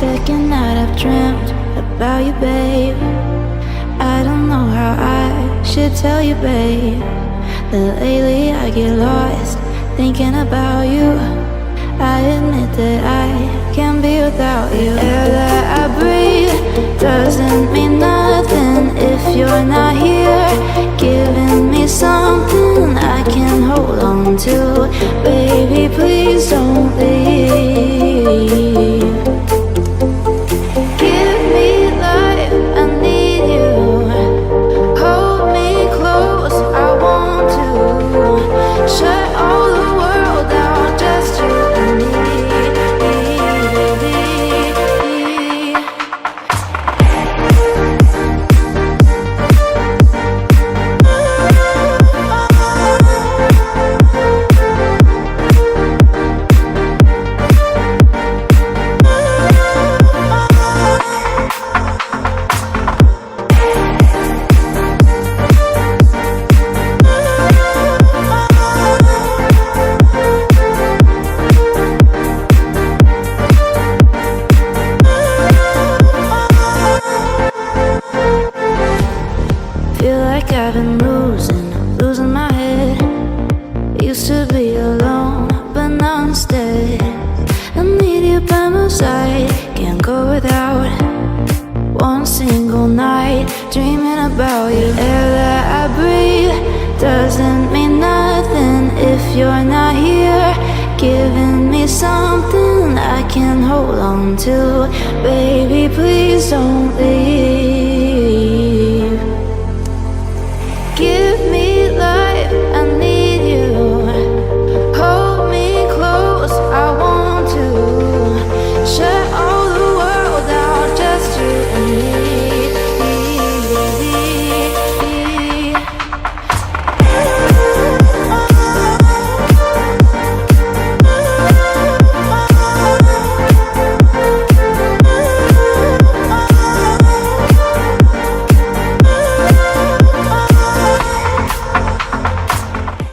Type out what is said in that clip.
Second night I've dreamt about you, babe. I don't know how I should tell you, babe, that lately I get lost thinking about you. I admit that I can't be without you. Air that I breathe doesn't mean nothing if you're not here, giving me something I can hold on to. Baby, please don't leave. Give me life, I need you. Hold me close, I want to. Shut all the world down, just you and me. Feel like I've been losing my head. Used to be alone, but now instead I need you by my side. Can't go without one single night dreaming about you. Air that I breathe doesn't mean nothing if you're not here, giving me something I can hold on to. Baby, please don't leave.